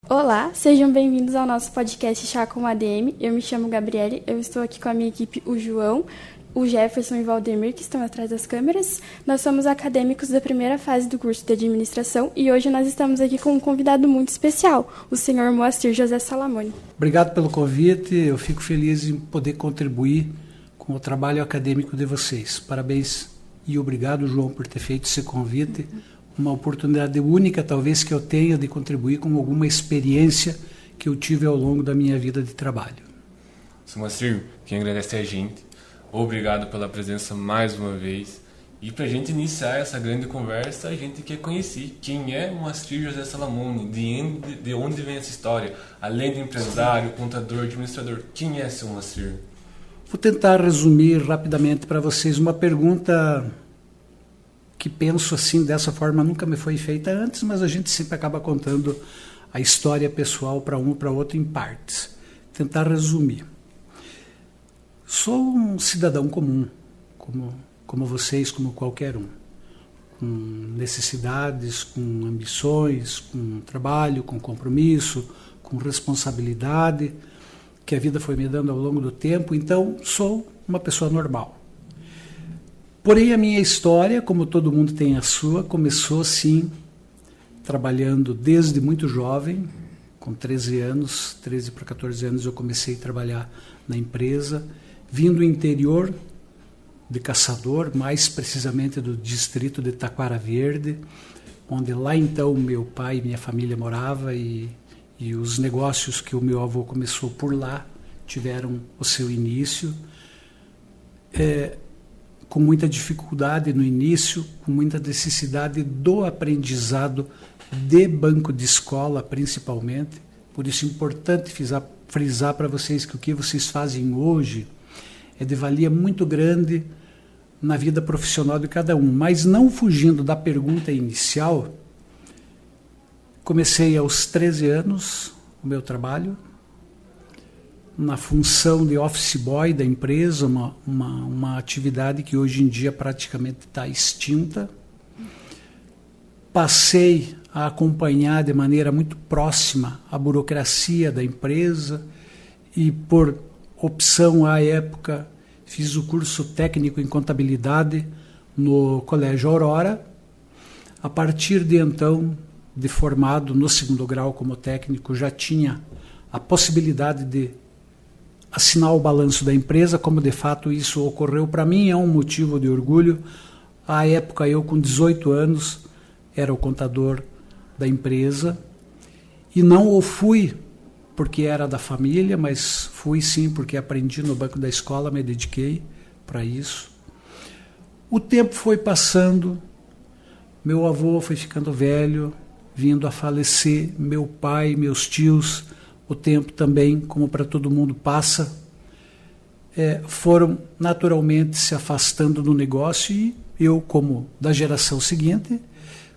Olá, sejam bem-vindos ao nosso podcast Chá com ADM. Eu me chamo Gabriele, eu estou aqui com a minha equipe, o João, o Jefferson e o Valdemir, que estão atrás das câmeras. Nós somos acadêmicos da primeira fase do curso de administração e hoje nós estamos aqui com um convidado muito especial, o senhor Moacir José Salamone. Obrigado pelo convite, eu fico feliz em poder contribuir com o trabalho acadêmico de vocês. Parabéns e obrigado, João, por ter feito esse convite. Uma oportunidade única, talvez, que eu tenha de contribuir com alguma experiência que eu tive ao longo da minha vida de trabalho. Sr. Moacir, quem agradece é a gente. Obrigado pela presença mais uma vez. E para a gente iniciar essa grande conversa, a gente quer conhecer quem é Moacir José Salamone, de onde vem essa história. Além de empresário, contador, administrador, quem é seu Moacir? Vou tentar resumir rapidamente para vocês uma pergunta que penso assim, dessa forma, nunca me foi feita antes, mas a gente sempre acaba contando a história pessoal para um ou para outro em partes. Tentar resumir. Sou um cidadão comum, como vocês, como qualquer um, com necessidades, com ambições, com trabalho, com compromisso, com responsabilidade, que a vida foi me dando ao longo do tempo, então sou uma pessoa normal. Porém, a minha história, como todo mundo tem a sua, começou sim, trabalhando desde muito jovem, com 13 para 14 anos eu comecei a trabalhar na empresa, vim do interior de Caçador, mais precisamente do distrito de Taquara Verde, onde lá então meu pai e minha família morava e os negócios que o meu avô começou por lá tiveram o seu início. Com muita dificuldade no início, com muita necessidade do aprendizado de banco de escola, principalmente. Por isso é importante frisar para vocês que o que vocês fazem hoje é de valia muito grande na vida profissional de cada um. Mas não fugindo da pergunta inicial, comecei aos 13 anos o meu trabalho, na função de office boy da empresa, uma atividade que hoje em dia praticamente está extinta. Passei a acompanhar de maneira muito próxima a burocracia da empresa e, por opção à época, fiz o curso técnico em contabilidade no Colégio Aurora. A partir de então, de formado no segundo grau como técnico, já tinha a possibilidade de assinar o balanço da empresa, como de fato isso ocorreu para mim, é um motivo de orgulho. À época, eu com 18 anos, era o contador da empresa, e não o fui porque era da família, mas fui sim porque aprendi no banco da escola, me dediquei para isso. O tempo foi passando, meu avô foi ficando velho, vindo a falecer, meu pai, meus tios, o tempo também, como para todo mundo passa, foram naturalmente se afastando do negócio e eu, como da geração seguinte,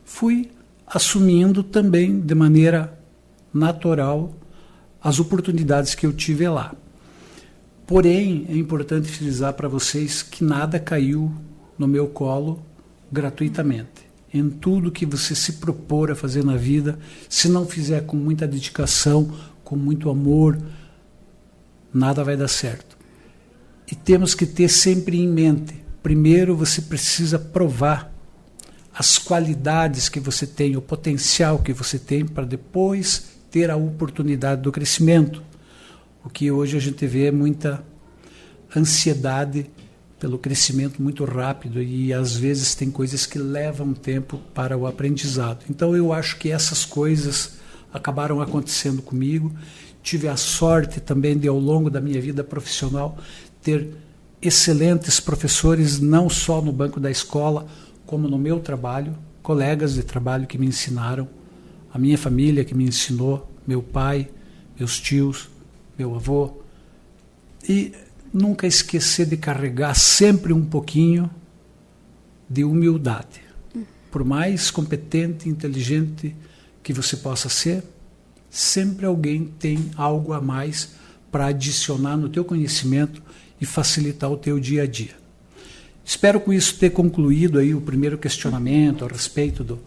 fui assumindo também de maneira natural as oportunidades que eu tive lá. Porém, é importante frisar para vocês que nada caiu no meu colo gratuitamente. Em tudo que você se propor a fazer na vida, se não fizer com muita dedicação, com muito amor, nada vai dar certo. E temos que ter sempre em mente, primeiro você precisa provar as qualidades que você tem, o potencial que você tem, para depois ter a oportunidade do crescimento. O que hoje a gente vê é muita ansiedade pelo crescimento muito rápido e às vezes tem coisas que levam tempo para o aprendizado. Então eu acho que essas coisas acabaram acontecendo comigo. Tive a sorte também de, ao longo da minha vida profissional, ter excelentes professores, não só no banco da escola, como no meu trabalho, colegas de trabalho que me ensinaram, a minha família que me ensinou, meu pai, meus tios, meu avô. E nunca esquecer de carregar sempre um pouquinho de humildade. Por mais competente, inteligente que você possa ser, sempre alguém tem algo a mais para adicionar no teu conhecimento e facilitar o teu dia a dia. Espero com isso ter concluído aí o primeiro questionamento a respeito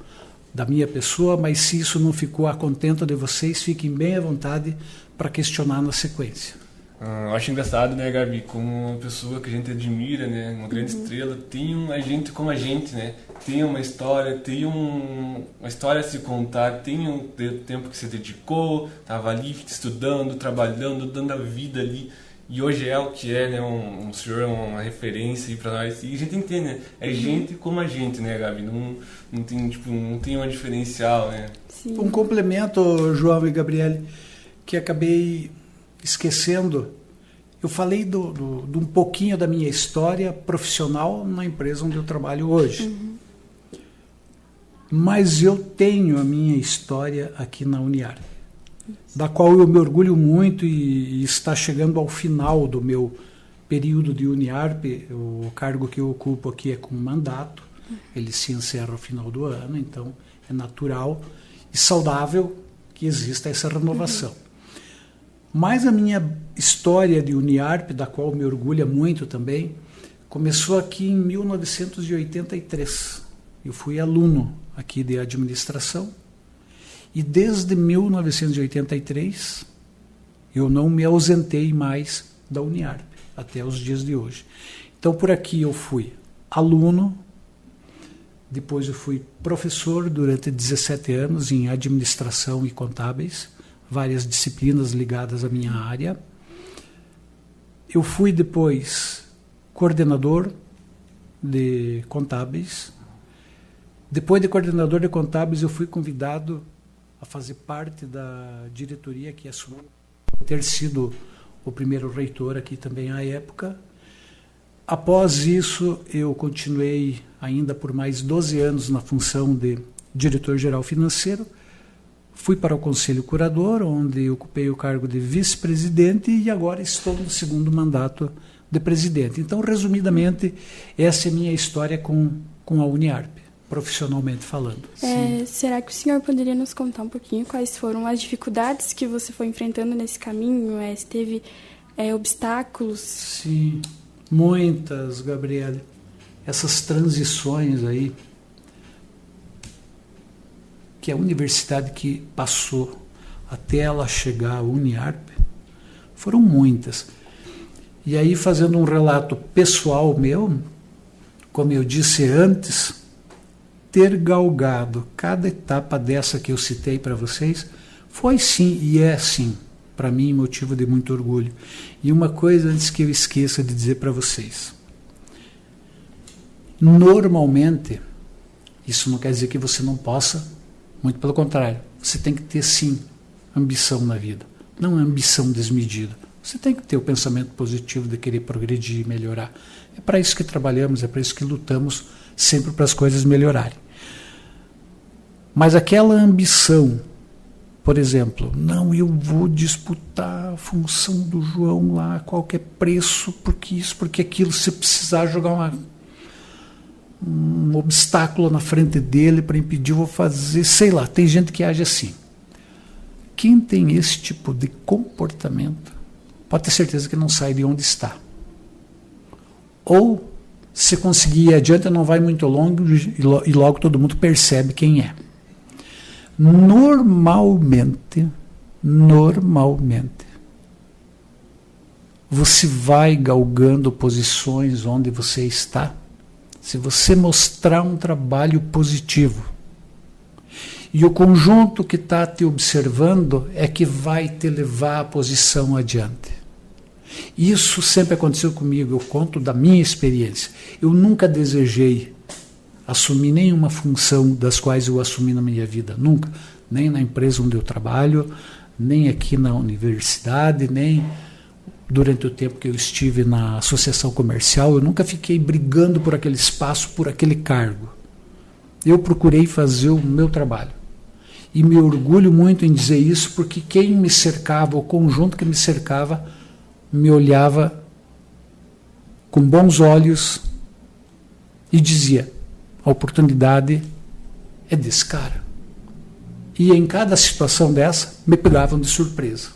da minha pessoa, mas se isso não ficou a contento de vocês, fiquem bem à vontade para questionar na sequência. Eu acho engraçado, né, Gabi, como uma pessoa que a gente admira, né, uma grande estrela, tem um agente como a gente, né, tem uma história, tem uma história a se contar, tem um tempo que se dedicou, estava ali estudando, trabalhando, dando a vida ali, e hoje é o que é, né, um senhor, uma referência aí para nós, e a gente entende, né, é gente como a gente, né, Gabi, não tem, tipo, não tem um diferencial, né. Sim. Um complemento, João e Gabriele, que acabei esquecendo, eu falei de um pouquinho da minha história profissional na empresa onde eu trabalho hoje. Mas eu tenho a minha história aqui na Uniarp, da qual eu me orgulho muito e está chegando ao final do meu período de Uniarp. O cargo que eu ocupo aqui é com mandato, ele se encerra ao final do ano, então é natural e saudável que exista essa renovação. Mas a minha história de Uniarp, da qual me orgulha muito também, começou aqui em 1983. Eu fui aluno aqui de administração e desde 1983 eu não me ausentei mais da Uniarp, até os dias de hoje. Então por aqui eu fui aluno, depois eu fui professor durante 17 anos em administração e contábeis, várias disciplinas ligadas à minha área. Eu fui depois coordenador de contábeis. Depois de coordenador de contábeis, eu fui convidado a fazer parte da diretoria que assumiu, ter sido o primeiro reitor aqui também à época. Após isso, eu continuei ainda por mais 12 anos na função de diretor-geral financeiro. Fui para o Conselho Curador, onde ocupei o cargo de vice-presidente e agora estou no segundo mandato de presidente. Então, resumidamente, essa é a minha história com a Uniarp, profissionalmente falando. Será que o senhor poderia nos contar um pouquinho quais foram as dificuldades que você foi enfrentando nesse caminho? Se teve obstáculos? Sim, muitas, Gabriele. Essas transições aí, que a universidade que passou até ela chegar à Uniarp, foram muitas. E aí, fazendo um relato pessoal meu, como eu disse antes, ter galgado cada etapa dessa que eu citei para vocês, foi sim e é sim, para mim, motivo de muito orgulho. E uma coisa antes que eu esqueça de dizer para vocês. Normalmente, isso não quer dizer que você não possa. Muito pelo contrário, você tem que ter sim ambição na vida, não ambição desmedida. Você tem que ter o pensamento positivo de querer progredir, melhorar. É para isso que trabalhamos, é para isso que lutamos sempre para as coisas melhorarem. Mas aquela ambição, por exemplo, não, eu vou disputar a função do João lá a qualquer preço, porque isso, porque aquilo, se precisar jogar um obstáculo na frente dele para impedir, eu vou fazer, sei lá, tem gente que age assim. Quem tem esse tipo de comportamento pode ter certeza que não sai de onde está. Ou, se conseguir ir adiante, não vai muito longe e logo todo mundo percebe quem é. Normalmente, você vai galgando posições onde você está, se você mostrar um trabalho positivo. E o conjunto que está te observando é que vai te levar a posição adiante. Isso sempre aconteceu comigo, eu conto da minha experiência. Eu nunca desejei assumir nenhuma função das quais eu assumi na minha vida, nunca. Nem na empresa onde eu trabalho, nem aqui na universidade, nem durante o tempo que eu estive na associação comercial. Eu nunca fiquei brigando por aquele espaço, por aquele cargo. Eu procurei fazer o meu trabalho. E me orgulho muito em dizer isso, porque quem me cercava, o conjunto que me cercava, me olhava com bons olhos e dizia: a oportunidade é desse cara. E em cada situação dessa, me pegavam de surpresa.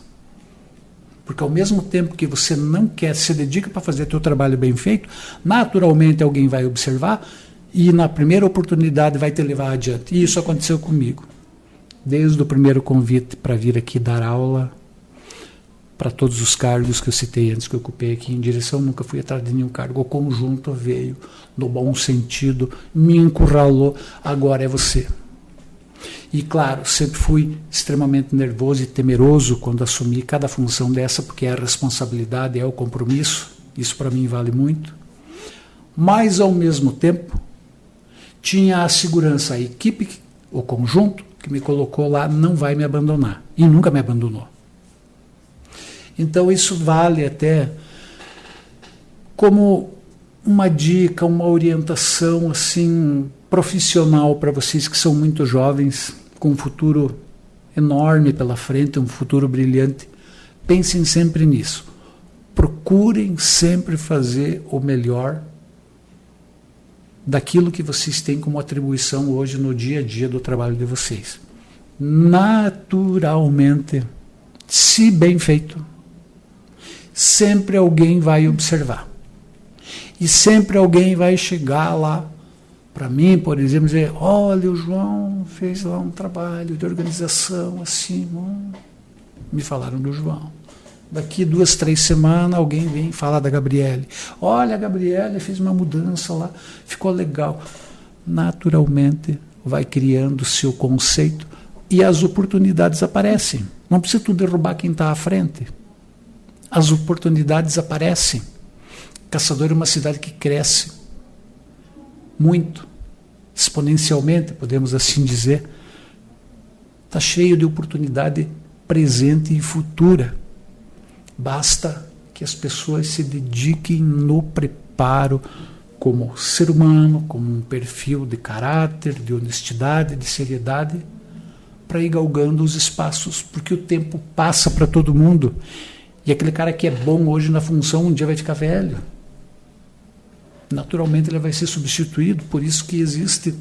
Porque ao mesmo tempo que você não quer, se dedica para fazer teu trabalho bem feito, naturalmente alguém vai observar e na primeira oportunidade vai te levar adiante. E isso aconteceu comigo. Desde o primeiro convite para vir aqui dar aula, para todos os cargos que eu citei antes, que eu ocupei aqui em direção, nunca fui atrás de nenhum cargo. O conjunto veio, no bom sentido, me encurralou, agora é você. E claro, sempre fui extremamente nervoso e temeroso quando assumi cada função dessa, porque é a responsabilidade, é o compromisso, isso para mim vale muito. Mas, ao mesmo tempo, tinha a segurança, a equipe, o conjunto que me colocou lá não vai me abandonar, e nunca me abandonou. Então isso vale até como uma dica, uma orientação assim profissional para vocês que são muito jovens, com um futuro enorme pela frente, um futuro brilhante. Pensem sempre nisso. Procurem sempre fazer o melhor daquilo que vocês têm como atribuição hoje no dia a dia do trabalho de vocês. Naturalmente, se bem feito, sempre alguém vai observar. E sempre alguém vai chegar lá para mim, por exemplo, dizer: olha, o João fez lá um trabalho de organização assim. Me falaram do João. Daqui 2, 3 semanas alguém vem falar da Gabriele. Olha, a Gabriele fez uma mudança lá, ficou legal. Naturalmente vai criando o seu conceito e as oportunidades aparecem. Não precisa tu derrubar quem está à frente. As oportunidades aparecem. Caçador é uma cidade que cresce muito, exponencialmente, podemos assim dizer. Está cheio de oportunidade presente e futura. Basta que as pessoas se dediquem no preparo como ser humano, como um perfil de caráter, de honestidade, de seriedade, para ir galgando os espaços, porque o tempo passa para todo mundo. E aquele cara que é bom hoje na função, um dia vai ficar velho. Naturalmente ele vai ser substituído, por isso que existe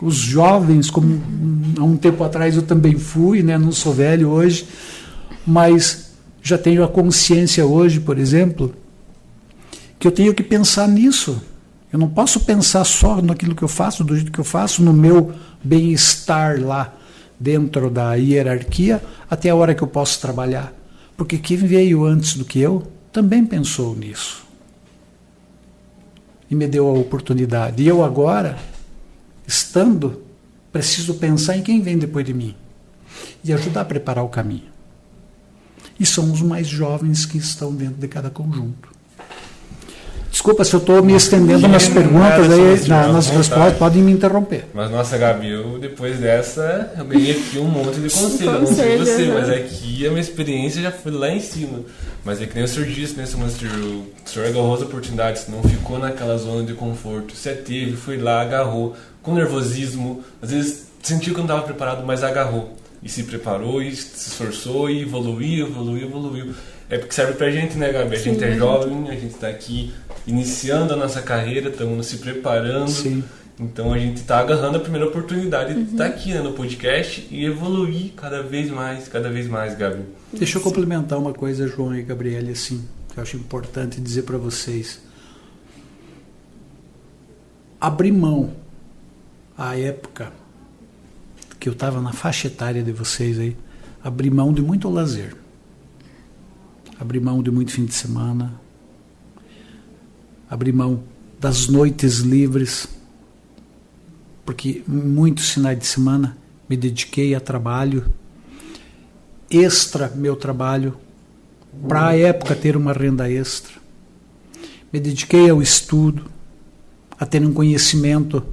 os jovens, como há um tempo atrás eu também fui, né? Não sou velho hoje, mas já tenho a consciência hoje, por exemplo, que eu tenho que pensar nisso. Eu não posso pensar só naquilo que eu faço, do jeito que eu faço, no meu bem-estar lá dentro da hierarquia, até a hora que eu posso trabalhar. Porque quem veio antes do que eu também pensou nisso. E me deu a oportunidade. E eu agora, estando, preciso pensar em quem vem depois de mim. E ajudar a preparar o caminho. E são os mais jovens que estão dentro de cada conjunto. Desculpa se eu estou me estendendo nas perguntas, aí, nas respostas, podem me interromper. Mas, nossa, Gabi, depois dessa, eu ganhei aqui um monte de conselho. Não sei você, mas aqui a minha experiência já foi lá em cima. Mas é que nem o senhor disse, né, seu Master, o senhor agarrou as oportunidades, não ficou naquela zona de conforto. Você teve, foi lá, agarrou, com nervosismo, às vezes sentiu que não estava preparado, mas agarrou. E se preparou, e se esforçou, e evoluiu. É porque serve pra gente, né, Gabi? A gente é jovem, a gente tá aqui iniciando a nossa carreira, estamos se preparando. Sim. Então a gente tá agarrando a primeira oportunidade de estar aqui, né, no podcast e evoluir cada vez mais, Gabi. Deixa eu complementar uma coisa, João e Gabriele, assim, que eu acho importante dizer para vocês. Abrir mão, à época que eu estava na faixa etária de vocês aí, abrir mão de muito lazer. Abrir mão de muito fim de semana. Abrir mão das noites livres. Porque muitos finais de semana me dediquei a trabalho. Extra meu trabalho. Para a época ter uma renda extra. Me dediquei ao estudo. A ter um conhecimento,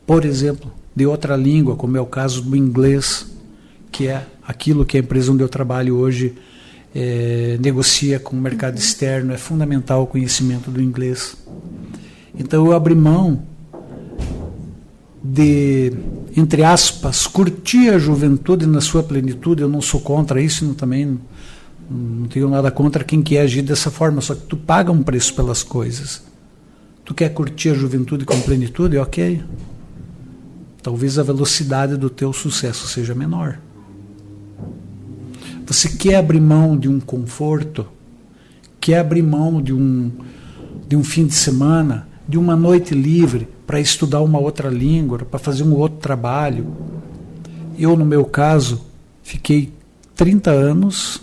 por exemplo, de outra língua, como é o caso do inglês, que é aquilo que a empresa onde eu trabalho hoje negocia com o mercado externo. É fundamental o conhecimento do inglês. Então eu abri mão de, entre aspas, curtir a juventude na sua plenitude. Eu não sou contra isso, também não tenho nada contra quem quer agir dessa forma, só que tu paga um preço pelas coisas. Tu quer curtir a juventude com plenitude? Ok. Talvez a velocidade do teu sucesso seja menor. Você quer abrir mão de um conforto? Quer abrir mão de um fim de semana? de uma noite livre para estudar uma outra língua, para fazer um outro trabalho. Eu, no meu caso, fiquei 30 anos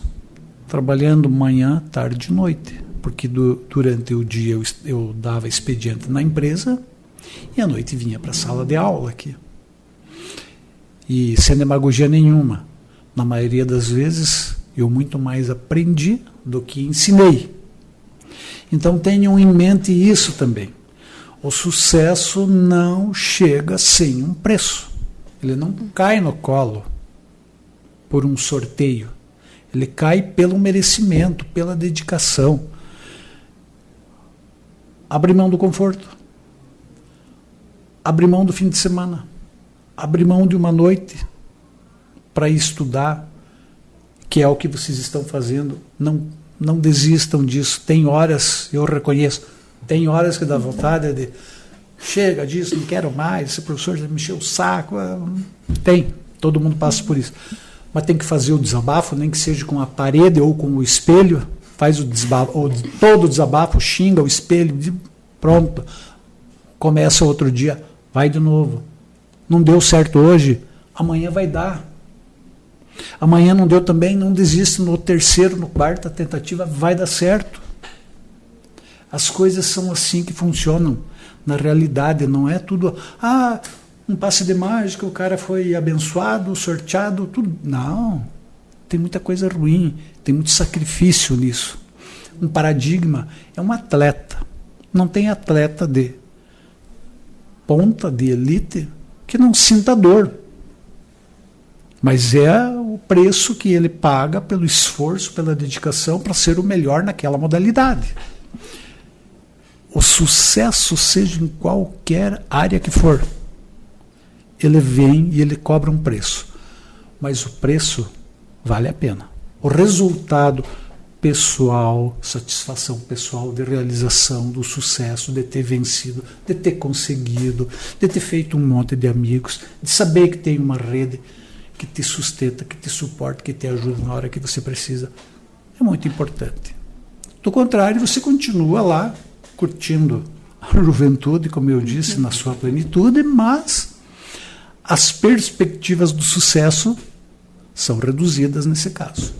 trabalhando manhã, tarde e noite, porque durante o dia eu dava expediente na empresa e à noite vinha para a sala de aula aqui. E sem demagogia nenhuma, na maioria das vezes eu muito mais aprendi do que ensinei. Então tenham em mente isso também. O sucesso não chega sem um preço. Ele não cai no colo por um sorteio. Ele cai pelo merecimento, pela dedicação. Abre mão do conforto. Abre mão do fim de semana. Abre mão de uma noite para estudar, que é o que vocês estão fazendo. Não desistam disso. Tem horas, eu reconheço, tem horas que dá vontade de chega disso, não quero mais, esse professor já me encheu o saco. Tem, todo mundo passa por isso. Mas tem que fazer o desabafo, nem que seja com a parede ou com o espelho, faz o desabafo, ou todo o desabafo, xinga o espelho, pronto. Começa outro dia, vai de novo. Não deu certo hoje, amanhã vai dar. Amanhã não deu também, não desiste, no terceiro, no quarta tentativa vai dar certo. As coisas são assim que funcionam na realidade, não é tudo um passe de mágica, o cara foi abençoado, sorteado, tudo. Não, tem muita coisa ruim, tem muito sacrifício nisso. Um paradigma é um atleta. Não tem atleta de ponta, de elite, que não sinta dor. Mas é o preço que ele paga pelo esforço, pela dedicação para ser o melhor naquela modalidade. O sucesso, seja em qualquer área que for, ele vem e ele cobra um preço. Mas o preço vale a pena. O resultado pessoal, satisfação pessoal de realização, do sucesso, de ter vencido, de ter conseguido, de ter feito um monte de amigos, de saber que tem uma rede que te sustenta, que te suporta, que te ajuda na hora que você precisa, é muito importante. Do contrário, você continua lá curtindo a juventude, como eu disse, na sua plenitude, mas as perspectivas do sucesso são reduzidas nesse caso.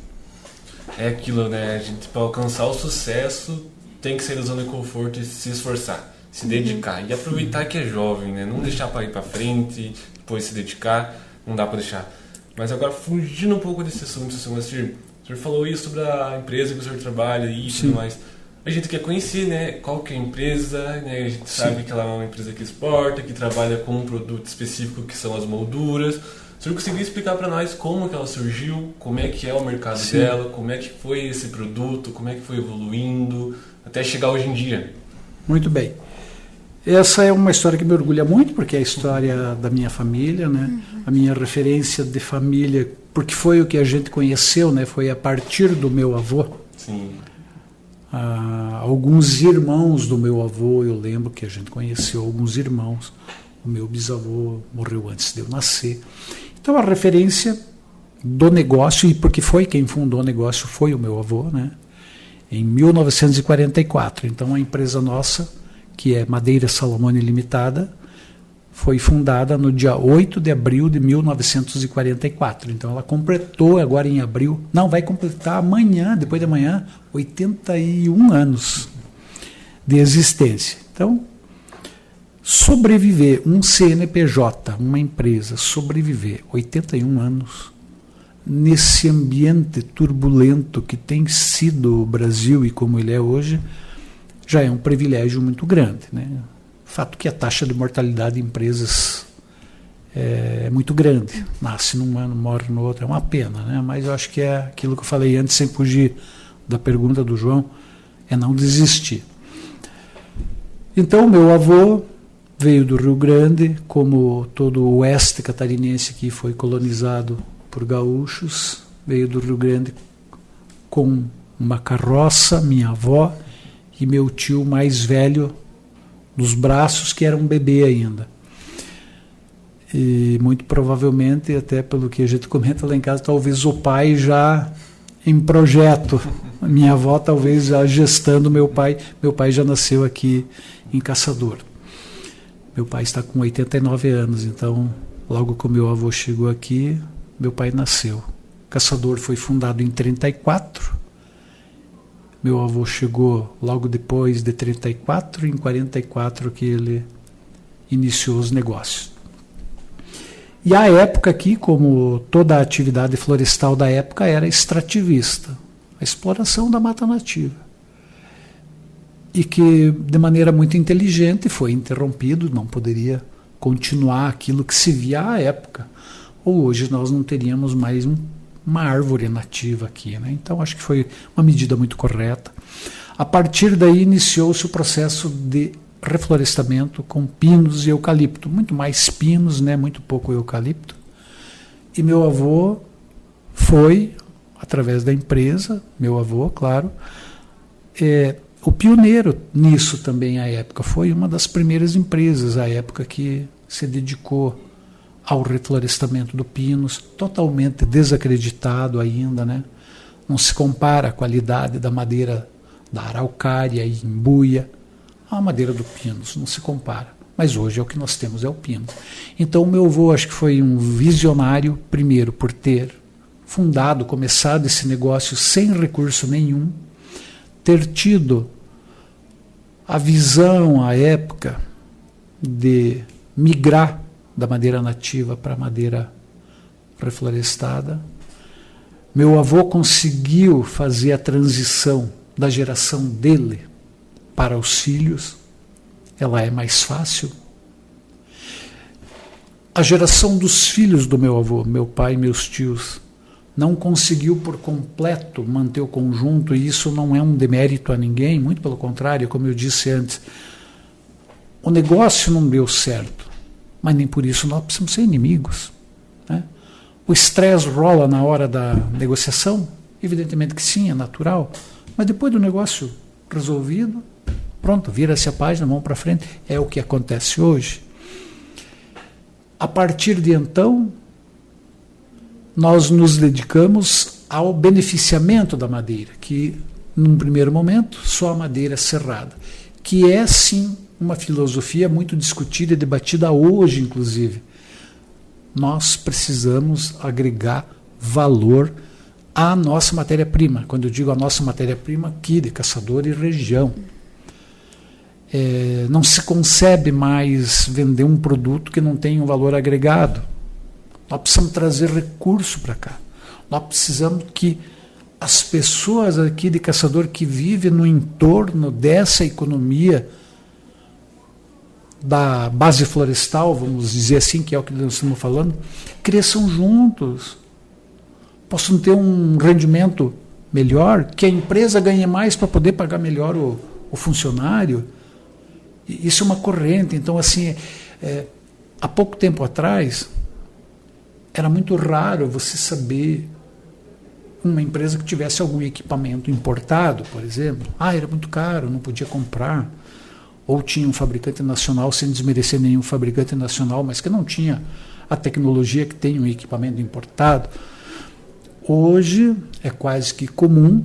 É aquilo, né? A gente, para alcançar o sucesso, tem que sair da zona de conforto e se esforçar, se dedicar. E aproveitar que é jovem, né? Não deixar para ir para frente, depois se dedicar, não dá para deixar. Mas agora, fugindo um pouco desse assunto, o senhor falou isso sobre a empresa que o senhor trabalha e tudo mais. A gente quer conhecer, né, qual que é a empresa, né? A gente sabe que ela é uma empresa que exporta, que trabalha com um produto específico que são as molduras. O senhor conseguiria explicar para nós como que ela surgiu, como é que é o mercado dela, como é que foi esse produto, como é que foi evoluindo, até chegar hoje em dia? Muito bem. Essa é uma história que me orgulha muito, porque é a história da minha família, né? A minha referência de família, porque foi o que a gente conheceu, né? Foi a partir do meu avô. Sim. Alguns irmãos do meu avô, eu lembro que a gente conheceu alguns irmãos. O meu bisavô morreu antes de eu nascer. Então a referência do negócio, e porque foi quem fundou o negócio, foi o meu avô, né? Em 1944. Então a empresa nossa, que é Madeira Salomone Limitada, foi fundada no dia 8 de abril de 1944. Então ela completou agora em abril, não, vai completar amanhã, depois de amanhã, 81 anos de existência. Então, sobreviver, um CNPJ, uma empresa, sobreviver 81 anos nesse ambiente turbulento que tem sido o Brasil e como ele é hoje, já é um privilégio muito grande, né? O fato que a taxa de mortalidade em empresas é muito grande. Nasce num ano, morre no outro, é uma pena, né? Mas eu acho que é aquilo que eu falei antes, sem fugir da pergunta do João, é não desistir. Então, meu avô veio do Rio Grande, como todo o oeste catarinense que foi colonizado por gaúchos, veio do Rio Grande com uma carroça, minha avó e meu tio mais velho nos braços, que era um bebê ainda. E muito provavelmente, até pelo que a gente comenta lá em casa, talvez o pai já em projeto, minha avó talvez já gestando meu pai já nasceu aqui em Caçador. Meu pai está com 89 anos, então logo que o meu avô chegou aqui, meu pai nasceu. Caçador foi fundado em 34. Meu avô chegou logo depois de 34, em 44 que ele iniciou os negócios. E a época aqui, como toda a atividade florestal da época, era extrativista, a exploração da mata nativa. E que, de maneira muito inteligente, foi interrompido, não poderia continuar aquilo que se via à época. Ou hoje nós não teríamos mais uma árvore nativa aqui, né? Então acho que foi uma medida muito correta. A partir daí iniciou-se o processo de reflorestamento com pinos e eucalipto, muito mais pinos, né? Muito pouco eucalipto. E meu avô foi, através da empresa, meu avô, claro, o pioneiro nisso também à época. Foi uma das primeiras empresas à época que se dedicou ao reflorestamento do pinos, totalmente desacreditado ainda, né? Não se compara a qualidade da madeira da araucária e imbuia à madeira do pinos, não se compara. Mas hoje é o que nós temos, é o pino. Então o meu avô acho que foi um visionário, primeiro por ter fundado, começado esse negócio sem recurso nenhum, ter tido a visão à época de migrar da madeira nativa para a madeira reflorestada. Meu avô conseguiu fazer a transição da geração dele para os filhos. Ela é mais fácil. A geração dos filhos do meu avô, meu pai e meus tios, não conseguiu por completo manter o conjunto, e isso não é um demérito a ninguém, muito pelo contrário, como eu disse antes, o negócio não deu certo, mas nem por isso nós precisamos ser inimigos, né? O estresse rola na hora da negociação, evidentemente que sim, é natural, mas depois do negócio resolvido, pronto, vira-se a página, vamos para frente, é o que acontece hoje. A partir de então, nós nos dedicamos ao beneficiamento da madeira, que, num primeiro momento, só a madeira serrada, que é, sim, uma filosofia muito discutida e debatida hoje, inclusive. Nós precisamos agregar valor à nossa matéria-prima. Quando eu digo a nossa matéria-prima, aqui, de Caçador e região. Não se concebe mais vender um produto que não tem um valor agregado. Nós precisamos trazer recurso para cá. Nós precisamos que as pessoas aqui de Caçador que vivem no entorno dessa economia da base florestal, vamos dizer assim, que é o que nós estamos falando, cresçam juntos, possam ter um rendimento melhor, que a empresa ganhe mais para poder pagar melhor o funcionário. Isso é uma corrente. Então, assim, há pouco tempo atrás, era muito raro você saber uma empresa que tivesse algum equipamento importado, por exemplo. Era muito caro, não podia comprar. Ou tinha um fabricante nacional, sem desmerecer nenhum fabricante nacional, mas que não tinha a tecnologia que tem um equipamento importado. Hoje é quase que comum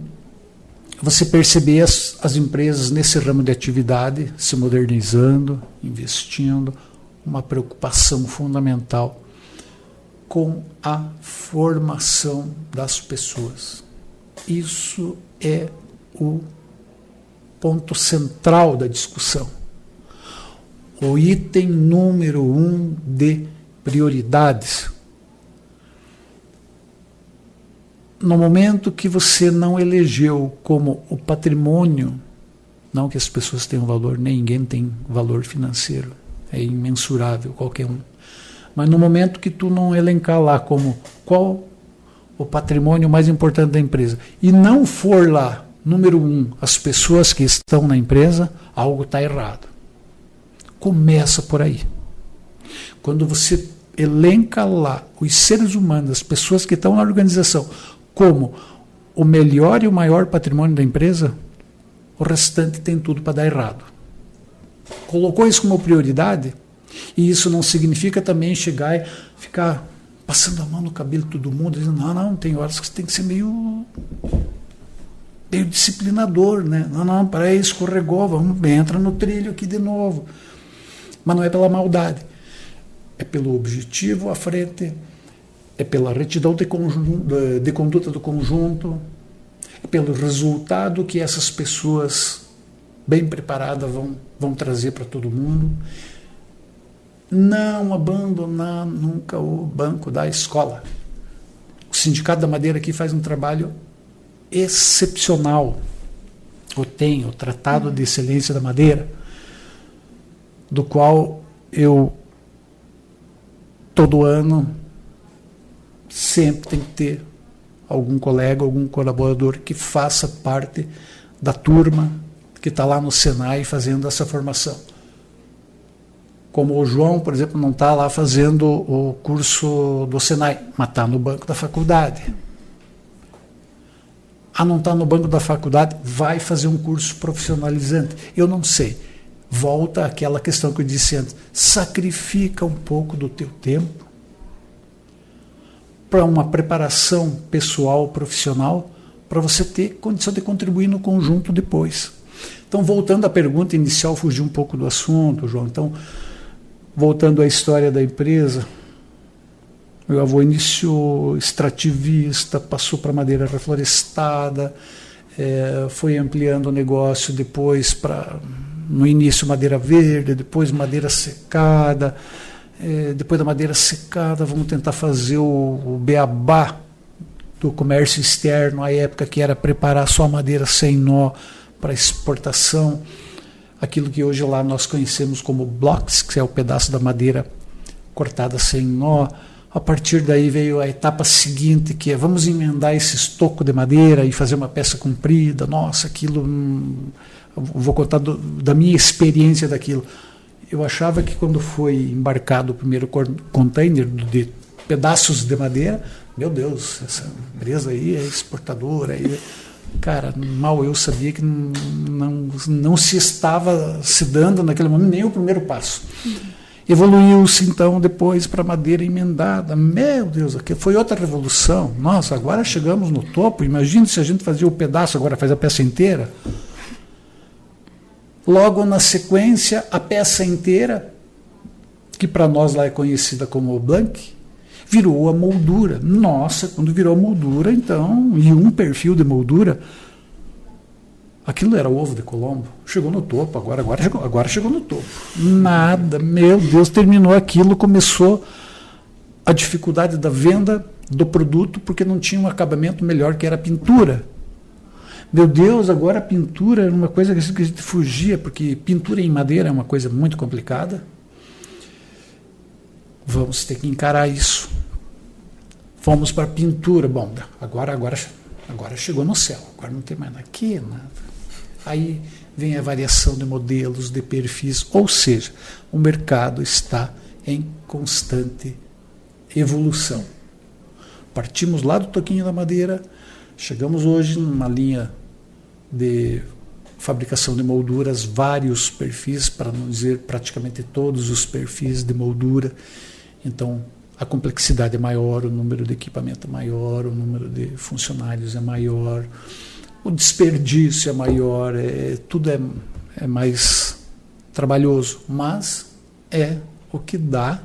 você perceber as empresas nesse ramo de atividade se modernizando, investindo, uma preocupação fundamental com a formação das pessoas. Isso é o ponto central da discussão. O item número 1 de prioridades. No momento que você não elegeu como o patrimônio, não que as pessoas tenham valor, ninguém tem valor financeiro, é imensurável qualquer um. Mas no momento que tu não elencar lá como qual o patrimônio mais importante da empresa, e não for lá, número 1, as pessoas que estão na empresa, algo está errado. Começa por aí. Quando você elenca lá os seres humanos, as pessoas que estão na organização, como o melhor e o maior patrimônio da empresa, o restante tem tudo para dar errado. Colocou isso como prioridade, e isso não significa também chegar e ficar passando a mão no cabelo de todo mundo, dizendo, não, tem horas que você tem que ser meio tem o disciplinador, né? Não, peraí, escorregou, entra no trilho aqui de novo. Mas não é pela maldade, é pelo objetivo à frente, é pela retidão de conduta do conjunto, é pelo resultado que essas pessoas bem preparadas vão trazer para todo mundo. Não abandonar nunca o banco da escola. O Sindicato da Madeira aqui faz um trabalho excepcional. Tem o Tratado de Excelência da Madeira, do qual eu, todo ano, sempre tem que ter algum colega, algum colaborador que faça parte da turma que está lá no Senai fazendo essa formação. Como o João, por exemplo, não está lá fazendo o curso do Senai, mas está no banco da faculdade. Não está no banco da faculdade, vai fazer um curso profissionalizante. Eu não sei. Volta àquela questão que eu disse antes. Sacrifica um pouco do teu tempo para uma preparação pessoal, profissional, para você ter condição de contribuir no conjunto depois. Então, voltando à pergunta inicial, fugi um pouco do assunto, João. Então, voltando à história da empresa, meu avô iniciou extrativista, passou para madeira reflorestada, foi ampliando o negócio depois para, no início, madeira verde, depois madeira secada. Depois da madeira secada, vamos tentar fazer o beabá do comércio externo, à época que era preparar só a madeira sem nó para exportação. Aquilo que hoje lá nós conhecemos como blocks, que é o pedaço da madeira cortada sem nó. A partir daí veio a etapa seguinte, que é vamos emendar esse estoco de madeira e fazer uma peça comprida. Nossa, aquilo... vou contar da minha experiência daquilo. Eu achava que quando foi embarcado o primeiro container de pedaços de madeira, meu Deus, essa empresa aí é exportadora. Cara, mal eu sabia que não se estava se dando naquele momento nem o primeiro passo. Evoluiu-se então depois para madeira emendada. Meu Deus, aqui foi outra revolução. Nossa, agora chegamos no topo. Imagina se a gente fazia o pedaço, agora faz a peça inteira. Logo na sequência, a peça inteira, que para nós lá é conhecida como blank, virou a moldura. Nossa, quando virou a moldura, então, e um perfil de moldura, aquilo era o ovo de Colombo. Chegou no topo, agora chegou no topo. Nada, meu Deus, terminou aquilo, começou a dificuldade da venda do produto, porque não tinha um acabamento melhor, que era a pintura. Meu Deus, agora a pintura era uma coisa que a gente fugia, porque pintura em madeira é uma coisa muito complicada. Vamos ter que encarar isso. Fomos para a pintura. Bom, agora chegou no céu, agora não tem mais aqui nada. Aí vem a variação de modelos, de perfis, ou seja, o mercado está em constante evolução. Partimos lá do toquinho da madeira, chegamos hoje numa linha de fabricação de molduras, vários perfis, para não dizer praticamente todos os perfis de moldura. Então, a complexidade é maior, o número de equipamento é maior, o número de funcionários é maior, o desperdício é maior, tudo é mais trabalhoso, mas é o que dá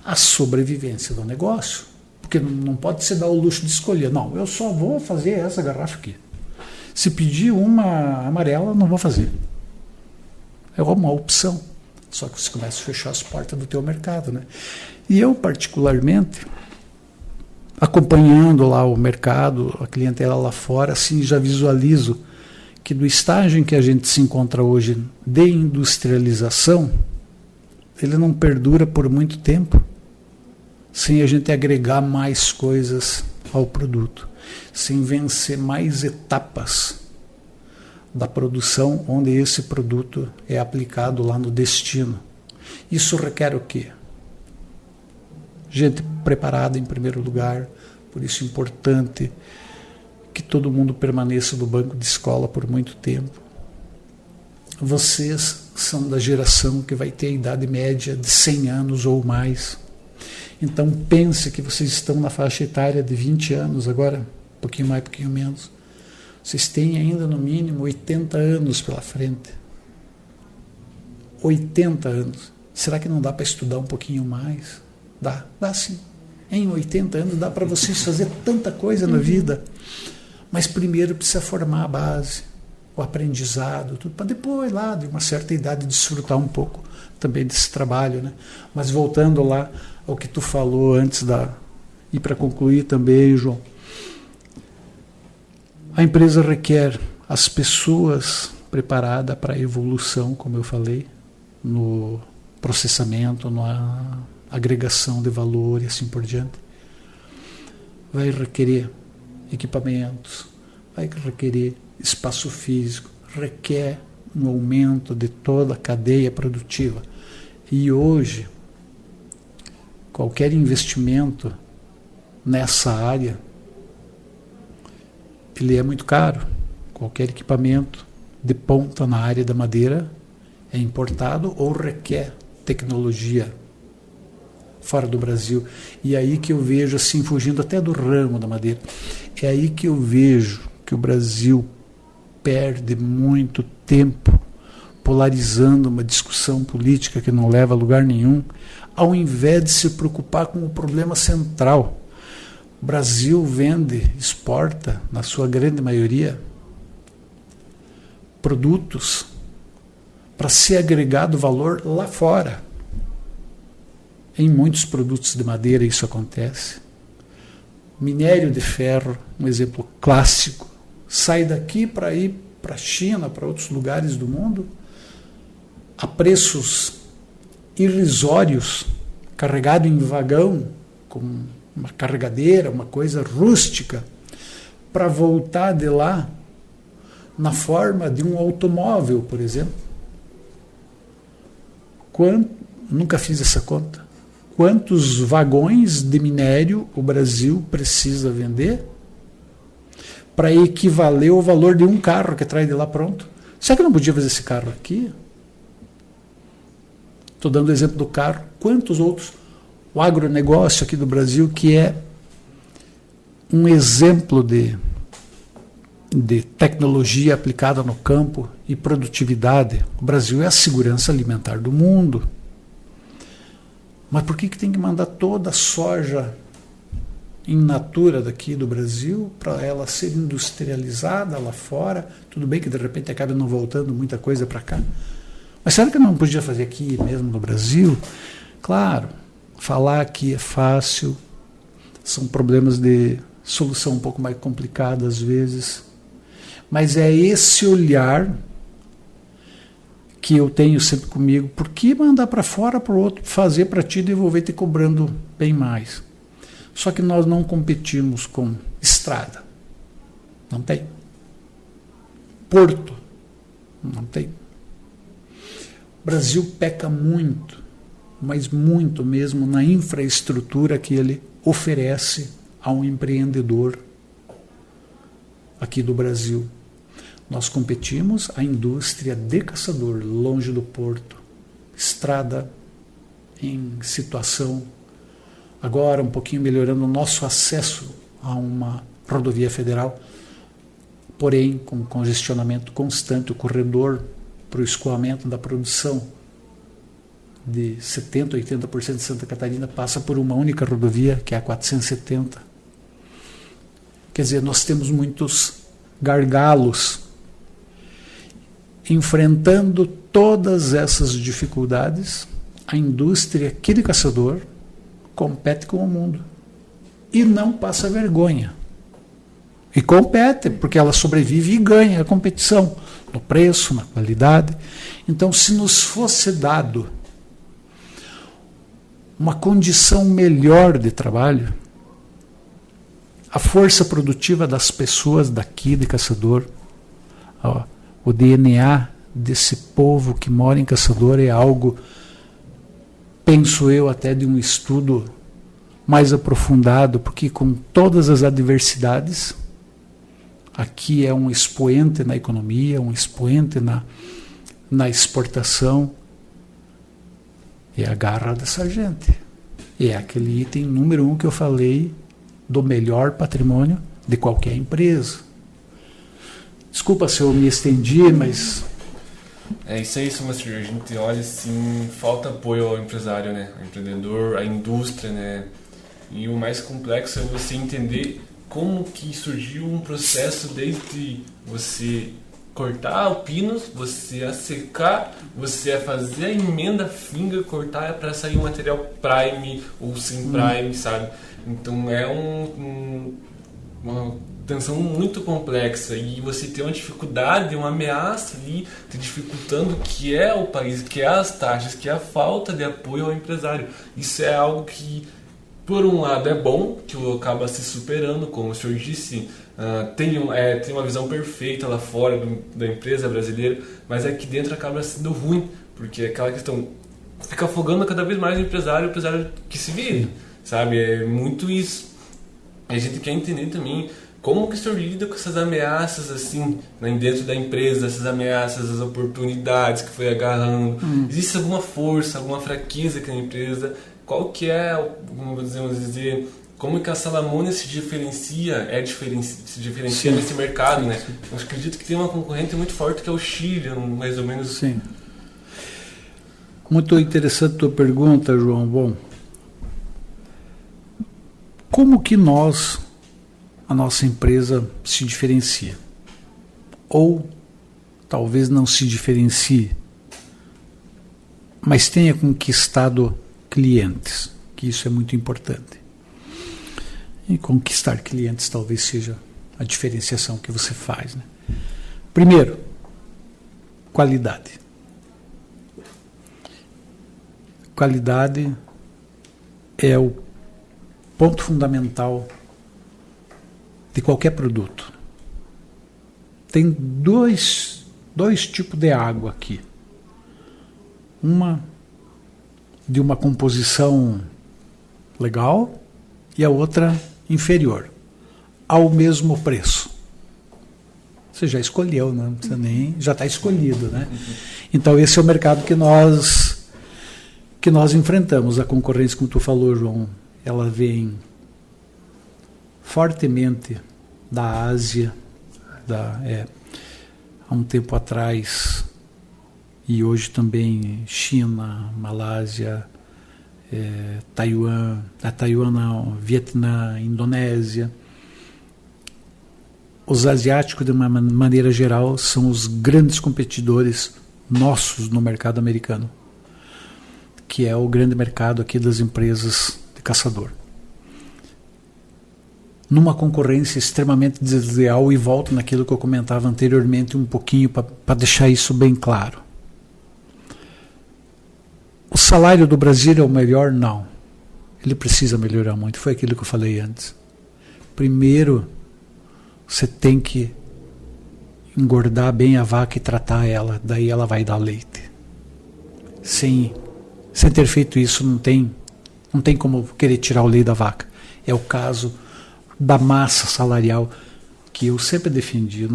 a sobrevivência do negócio. Porque não pode se dar o luxo de escolher. Não, eu só vou fazer essa garrafa aqui. Se pedir uma amarela, não vou fazer. É uma opção. Só que você começa a fechar as portas do teu mercado, né? E eu, particularmente, acompanhando lá o mercado, a clientela lá fora, assim, já visualizo que do estágio em que a gente se encontra hoje de industrialização, ele não perdura por muito tempo, sem a gente agregar mais coisas ao produto, sem vencer mais etapas da produção onde esse produto é aplicado lá no destino. Isso requer o quê? Gente preparada em primeiro lugar, por isso é importante que todo mundo permaneça no banco de escola por muito tempo. Vocês são da geração que vai ter a idade média de 100 anos ou mais. Então pense que vocês estão na faixa etária de 20 anos, agora um pouquinho mais, um pouquinho menos. Vocês têm ainda no mínimo 80 anos pela frente. 80 anos. Será que não dá para estudar um pouquinho mais? Dá sim. Em 80 anos dá para vocês fazer tanta coisa na vida. Mas primeiro precisa formar a base, o aprendizado, tudo, para depois lá, de uma certa idade, desfrutar um pouco também desse trabalho, né? Mas voltando lá ao que tu falou antes e para concluir também, João, a empresa requer as pessoas preparadas para a evolução, como eu falei, no processamento, na agregação de valor e assim por diante. Vai requerer equipamentos, vai requerer espaço físico, requer um aumento de toda a cadeia produtiva. E hoje, qualquer investimento nessa área, ele é muito caro. Qualquer equipamento de ponta na área da madeira é importado ou requer tecnologia fora do Brasil. E é aí que eu vejo, assim, fugindo até do ramo da madeira, é aí que eu vejo que o Brasil perde muito tempo polarizando uma discussão política que não leva a lugar nenhum, ao invés de se preocupar com o problema central. O Brasil vende, exporta, na sua grande maioria, produtos para ser agregado valor lá fora. Em muitos produtos de madeira isso acontece. Minério de ferro, um exemplo clássico, sai daqui para ir para a China, para outros lugares do mundo, a preços irrisórios, carregado em vagão, com uma carregadeira, uma coisa rústica, para voltar de lá na forma de um automóvel, por exemplo. Nunca fiz essa conta. Quantos vagões de minério o Brasil precisa vender para equivaler ao valor de um carro que traz de lá pronto? Será que não podia fazer esse carro aqui? Estou dando o exemplo do carro. Quantos outros? O agronegócio aqui do Brasil, que é um exemplo de tecnologia aplicada no campo e produtividade. O Brasil é a segurança alimentar do mundo. Mas por que tem que mandar toda a soja in natura daqui do Brasil para ela ser industrializada lá fora? Tudo bem que de repente acaba não voltando muita coisa para cá. Mas será que não podia fazer aqui mesmo no Brasil? Claro, falar aqui é fácil, são problemas de solução um pouco mais complicada às vezes. Mas é esse olhar que eu tenho sempre comigo. Por que mandar para fora para o outro fazer para ti e devolver te cobrando bem mais? Só que nós não competimos com estrada. Não tem. Porto. Não tem. O Brasil peca muito, mas muito mesmo, na infraestrutura que ele oferece a um empreendedor aqui do Brasil. Nós competimos a indústria de caçador, longe do porto, estrada em situação, agora um pouquinho melhorando o nosso acesso a uma rodovia federal, porém com congestionamento constante, o corredor para o escoamento da produção de 70% a 80% de Santa Catarina passa por uma única rodovia, que é a 470. Quer dizer, nós temos muitos gargalos. Enfrentando todas essas dificuldades, a indústria aqui de caçador compete com o mundo. E não passa vergonha. E compete, porque ela sobrevive e ganha a competição, no preço, na qualidade. Então, se nos fosse dado uma condição melhor de trabalho, a força produtiva das pessoas daqui de Caçador, o DNA desse povo que mora em Caçador é algo, penso eu, até de um estudo mais aprofundado, porque com todas as adversidades, aqui é um expoente na economia, um expoente na exportação, é a garra dessa gente. É aquele item número 1 que eu falei, do melhor patrimônio de qualquer empresa. Desculpa se eu me estendi, mas... É isso aí, Sr. A gente olha assim, falta apoio ao empresário, né? Ao empreendedor, à indústria, né? E o mais complexo é você entender como que surgiu um processo desde você cortar o pino, você assecar, você fazer a emenda finga, cortar para sair um material prime ou sem prime, sabe? Então é uma tensão muito complexa e você tem uma dificuldade, uma ameaça ali te dificultando, que é o país, que é as taxas, que é a falta de apoio ao empresário. Isso é algo que, por um lado, é bom, que acaba se superando, como o senhor disse, tem uma visão perfeita lá fora da empresa brasileira, mas aqui dentro acaba sendo ruim, porque é aquela questão fica afogando cada vez mais o empresário que se vire, sabe? É muito isso. A gente quer entender também como que o senhor lida com essas ameaças assim, né, dentro da empresa, essas ameaças, as oportunidades que foi agarrando. Existe alguma força, alguma fraqueza que a empresa... Qual que é, vamos dizer, como que a Salamone se diferencia, se diferencia nesse mercado, né? Eu acredito que tem uma concorrente muito forte que é o Chile, mais ou menos. Sim. Muito interessante a tua pergunta, João. Bom, como que a nossa empresa se diferencia? Ou talvez não se diferencie, mas tenha conquistado clientes, que isso é muito importante. E conquistar clientes talvez seja a diferenciação que você faz, né? Primeiro, qualidade. Qualidade é o ponto fundamental de qualquer produto. Tem dois tipos de água aqui. Uma de uma composição legal e a outra inferior, ao mesmo preço. Você já escolheu, né? Você nem já está escolhido, né? Então esse é o mercado que nós enfrentamos. A concorrência, como tu falou, João, ela vem fortemente da Ásia, há um tempo atrás, e hoje também China, Malásia, Taiwan, Vietnã, Indonésia. Os asiáticos, de uma maneira geral, são os grandes competidores nossos no mercado americano, que é o grande mercado aqui das empresas de caçador. Numa concorrência extremamente desleal, e volto naquilo que eu comentava anteriormente um pouquinho para deixar isso bem claro. O salário do Brasil é o melhor? Não. Ele precisa melhorar muito. Foi aquilo que eu falei antes. Primeiro, você tem que engordar bem a vaca e tratar ela. Daí ela vai dar leite. Sem ter feito isso, não tem como querer tirar o leite da vaca. É o caso da massa salarial que eu sempre defendi.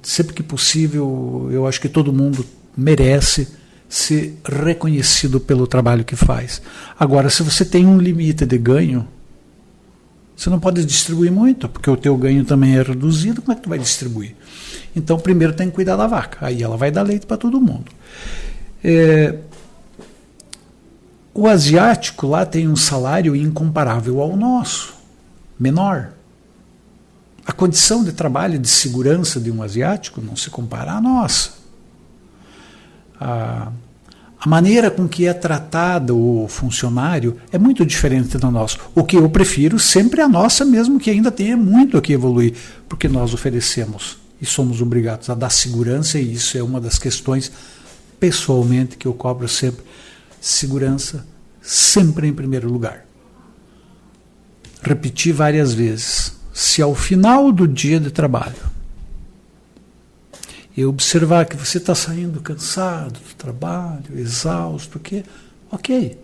Sempre que possível, eu acho que todo mundo merece ser reconhecido pelo trabalho que faz. Agora, se você tem um limite de ganho, você não pode distribuir muito, porque o teu ganho também é reduzido. Como é que tu vai distribuir? Então, primeiro tem que cuidar da vaca. Aí ela vai dar leite para todo mundo. O asiático lá tem um salário incomparável ao nosso, menor. A condição de trabalho, de segurança de um asiático não se compara à nossa. A maneira com que é tratado o funcionário é muito diferente da nossa. O que eu prefiro sempre é a nossa, mesmo que ainda tenha muito a que evoluir, porque nós oferecemos e somos obrigados a dar segurança, e isso é uma das questões, pessoalmente, que eu cobro sempre. Segurança sempre em primeiro lugar. Repeti várias vezes. Se ao final do dia de trabalho eu observar que você está saindo cansado do trabalho, exausto, ok,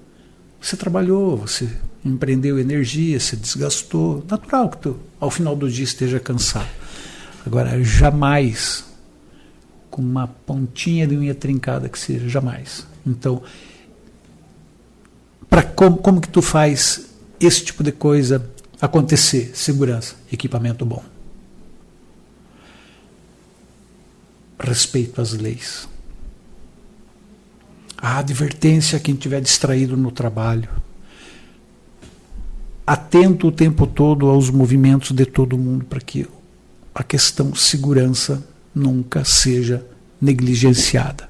você trabalhou, você empreendeu energia, se desgastou, natural que tu, ao final do dia, esteja cansado. Agora, jamais com uma pontinha de unha trincada que seja, jamais. Então, como que tu faz esse tipo de coisa acontecer? Segurança, equipamento bom. respeito às leis. A advertência a quem estiver distraído no trabalho. Atento o tempo todo aos movimentos de todo mundo para que a questão segurança nunca seja negligenciada.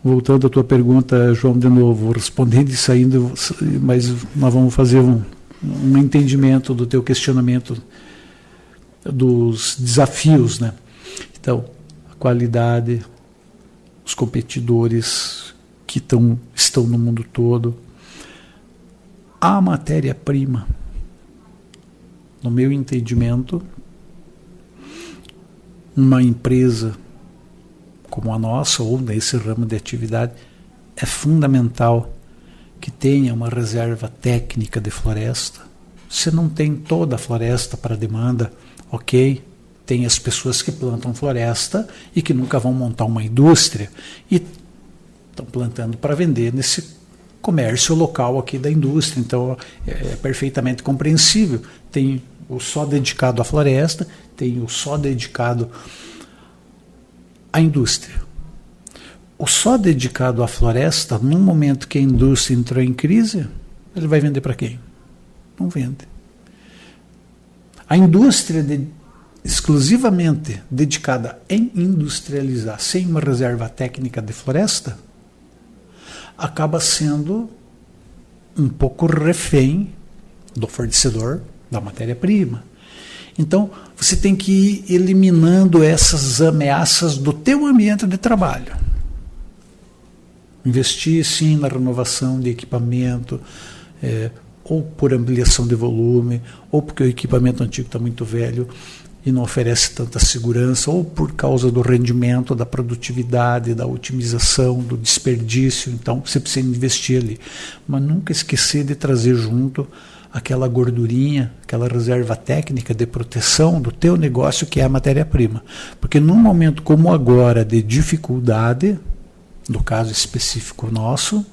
Voltando à tua pergunta, João, de novo, respondendo isso ainda, mas nós vamos fazer um entendimento do teu questionamento dos desafios, né? Então, a qualidade, os competidores que estão no mundo todo, a matéria-prima, no meu entendimento, uma empresa como a nossa, ou nesse ramo de atividade, é fundamental que tenha uma reserva técnica de floresta. Você não tem toda a floresta para demanda, ok? Tem as pessoas que plantam floresta e que nunca vão montar uma indústria e estão plantando para vender nesse comércio local aqui da indústria. Então é perfeitamente compreensível. Tem o só dedicado à floresta, tem o só dedicado à indústria. O só dedicado à floresta, no momento que a indústria entrou em crise, ele vai vender para quem? Não vende. A indústria exclusivamente dedicada em industrializar, sem uma reserva técnica de floresta, acaba sendo um pouco refém do fornecedor da matéria-prima. Então, você tem que ir eliminando essas ameaças do teu ambiente de trabalho. Investir, sim, na renovação de equipamento, ou por ampliação de volume, ou porque o equipamento antigo está muito velho e não oferece tanta segurança, ou por causa do rendimento, da produtividade, da otimização, do desperdício. Então, você precisa investir ali. Mas nunca esquecer de trazer junto aquela gordurinha, aquela reserva técnica de proteção do teu negócio, que é a matéria-prima. Porque num momento como agora de dificuldade, no caso específico nosso,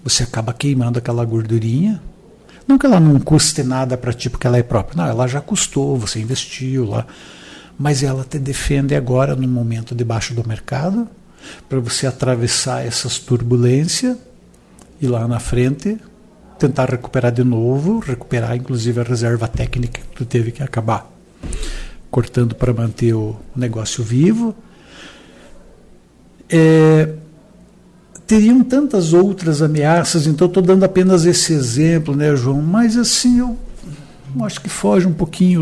você acaba queimando aquela gordurinha. Não que ela não custe nada para ti porque ela é própria. Não, ela já custou, você investiu lá. Mas ela te defende agora, num momento debaixo do mercado, para você atravessar essas turbulências e lá na frente tentar recuperar de novo, recuperar inclusive a reserva técnica que tu teve que acabar cortando para manter o negócio vivo. Teriam tantas outras ameaças, então estou dando apenas esse exemplo, né, João? Mas assim, eu acho que foge um pouquinho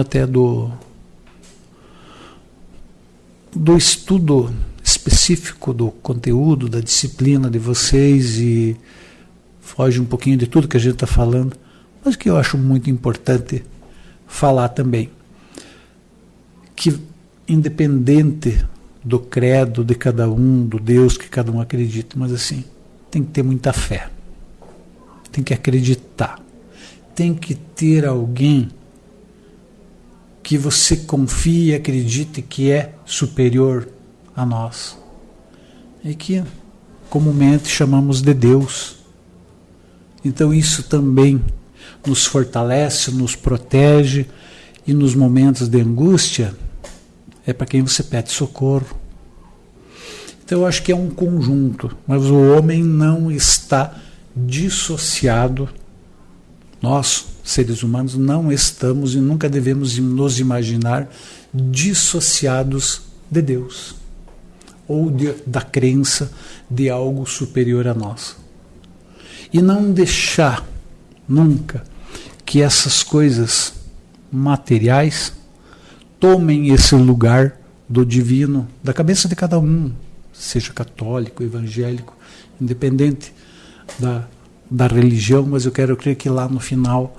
até do estudo específico do conteúdo, da disciplina de vocês, e foge um pouquinho de tudo que a gente está falando, mas que eu acho muito importante falar também, que independente do credo de cada um, do Deus que cada um acredita, mas assim, tem que ter muita fé, tem que acreditar, tem que ter alguém que você confie e acredite que é superior a nós, e que comumente chamamos de Deus. Então isso também nos fortalece, nos protege, e nos momentos de angústia é para quem você pede socorro. Então eu acho que é um conjunto, mas o homem não está dissociado. Nós, seres humanos, não estamos e nunca devemos nos imaginar dissociados de Deus, ou da crença de algo superior a nós. E não deixar nunca que essas coisas materiais tomem esse lugar do divino, da cabeça de cada um, seja católico, evangélico, independente da religião, mas eu quero crer que lá no final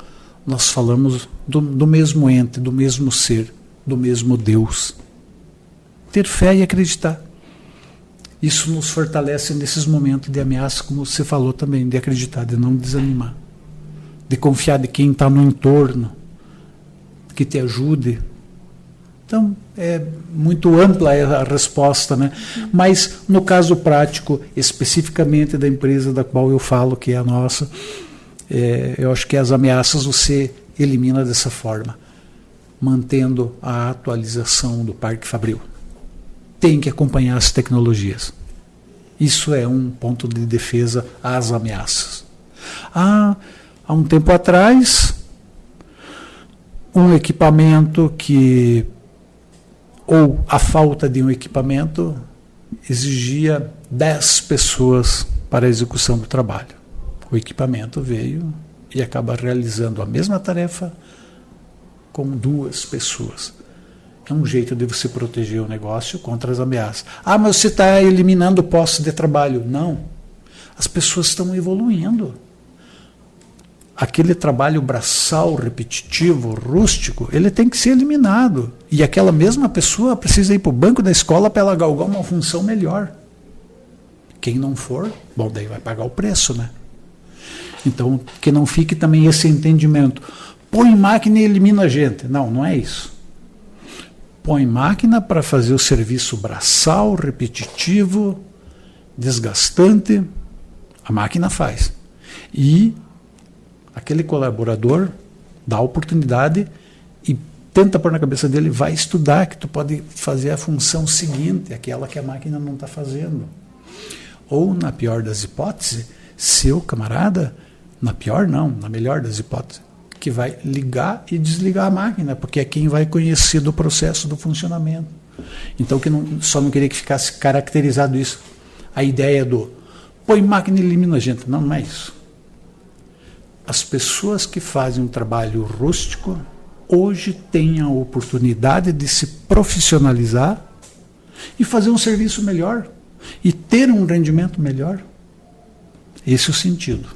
nós falamos do mesmo ente, do mesmo ser, do mesmo Deus. Ter fé e acreditar. Isso nos fortalece nesses momentos de ameaça, como você falou também, de acreditar, de não desanimar, de confiar de quem está no entorno, que te ajude. Então, é muito ampla a resposta, né? Mas, no caso prático, especificamente da empresa da qual eu falo, que é a nossa, eu acho que as ameaças você elimina dessa forma. mantendo a atualização do Parque Fabril. Tem que acompanhar as tecnologias. Isso é um ponto de defesa às ameaças. Há um tempo atrás, um equipamento ou a falta de um equipamento exigia 10 pessoas para a execução do trabalho. O equipamento veio e acaba realizando a mesma tarefa com 2 pessoas. É um jeito de você proteger o negócio contra as ameaças. Mas você está eliminando postos de trabalho. Não. As pessoas estão evoluindo. Aquele trabalho braçal, repetitivo, rústico, ele tem que ser eliminado. E aquela mesma pessoa precisa ir para o banco da escola para ela galgar uma função melhor. Quem não for, bom, daí vai pagar o preço, né? Então, que não fique também esse entendimento. Põe máquina e elimina a gente. Não, não é isso. Põe máquina para fazer o serviço braçal, repetitivo, desgastante. A máquina faz. E aquele colaborador dá a oportunidade e tenta pôr na cabeça dele, vai estudar que tu pode fazer a função seguinte, aquela que a máquina não está fazendo. Ou, na pior das hipóteses, seu camarada, na pior não, na melhor das hipóteses, que vai ligar e desligar a máquina, porque é quem vai conhecer do processo do funcionamento. Então, só não queria que ficasse caracterizado isso. A ideia do põe máquina e elimina a gente. Não, não é isso. As pessoas que fazem um trabalho rústico hoje têm a oportunidade de se profissionalizar e fazer um serviço melhor e ter um rendimento melhor. Esse é o sentido.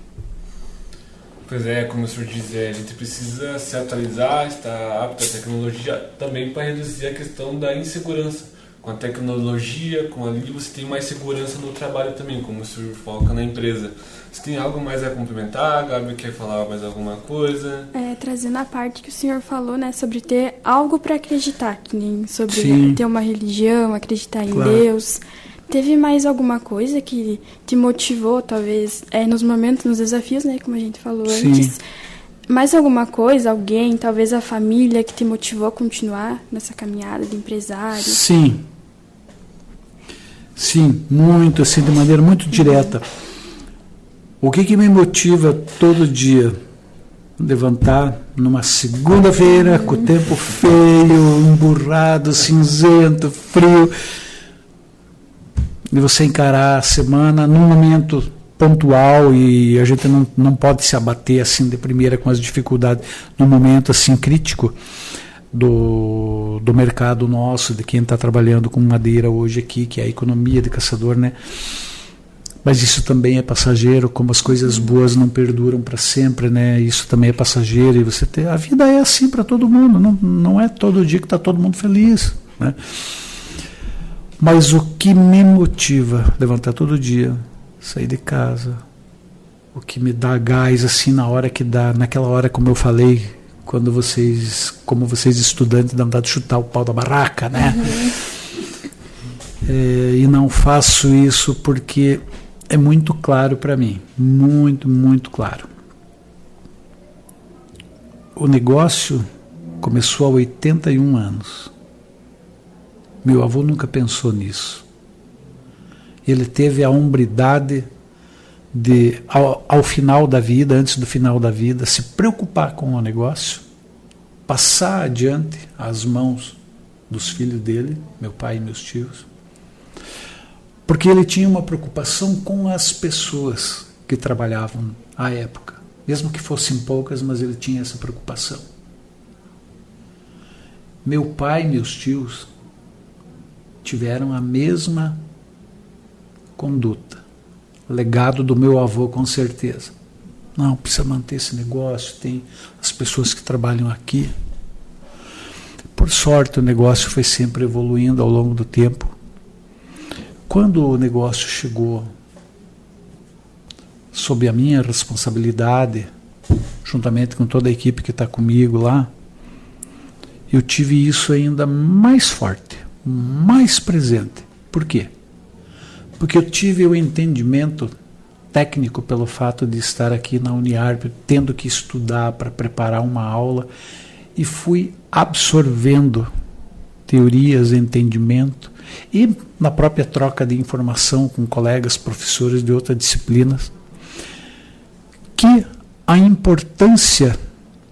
Pois é, como o senhor diz, a gente precisa se atualizar, estar apto à tecnologia também para reduzir a questão da insegurança. Com a tecnologia, com ali você tem mais segurança no trabalho também, como o senhor foca na empresa. Você tem algo mais a complementar? A Gabi quer falar mais alguma coisa? Trazendo a parte que o senhor falou, né, sobre ter algo para acreditar, que nem sobre Sim. ter uma religião, acreditar em Claro. Deus. Teve mais alguma coisa que te motivou, talvez, nos momentos, nos desafios, né, como a gente falou Sim. antes? Mais alguma coisa, alguém, talvez a família, que te motivou a continuar nessa caminhada de empresário? Sim. Sim, muito, assim, de maneira muito direta. O que me motiva todo dia? Levantar numa segunda-feira, com o tempo feio, emburrado, cinzento, frio, e você encarar a semana num momento pontual, e a gente não pode se abater assim de primeira com as dificuldades, num momento assim crítico do mercado nosso, de quem está trabalhando com madeira hoje aqui, que é a economia de caçador, né? Mas isso também é passageiro, como as coisas boas não perduram para sempre, né? Isso também é passageiro, e a vida é assim para todo mundo, não é todo dia que está todo mundo feliz, né? Mas o que me motiva a levantar todo dia, sair de casa, o que me dá gás assim na hora que dá, naquela hora, como eu falei, como vocês estudantes, dá vontade de chutar o pau da barraca, né? E não faço isso porque é muito claro para mim, muito, muito claro. O negócio começou há 81 anos. Meu avô nunca pensou nisso. Ele teve a hombridade de, ao final da vida, antes do final da vida, se preocupar com o negócio, passar adiante às mãos dos filhos dele, meu pai e meus tios, porque ele tinha uma preocupação com as pessoas que trabalhavam à época, mesmo que fossem poucas, mas ele tinha essa preocupação. Meu pai e meus tios tiveram a mesma conduta, legado do meu avô, com certeza. Não, precisa manter esse negócio, tem as pessoas que trabalham aqui. Por sorte, o negócio foi sempre evoluindo ao longo do tempo. Quando o negócio chegou sob a minha responsabilidade, juntamente com toda a equipe que está comigo lá, eu tive isso ainda mais forte, mais presente. Por quê? Porque eu tive o entendimento técnico pelo fato de estar aqui na Uniarp, tendo que estudar para preparar uma aula, e fui absorvendo teorias, entendimento, e na própria troca de informação com colegas, professores de outras disciplinas, que a importância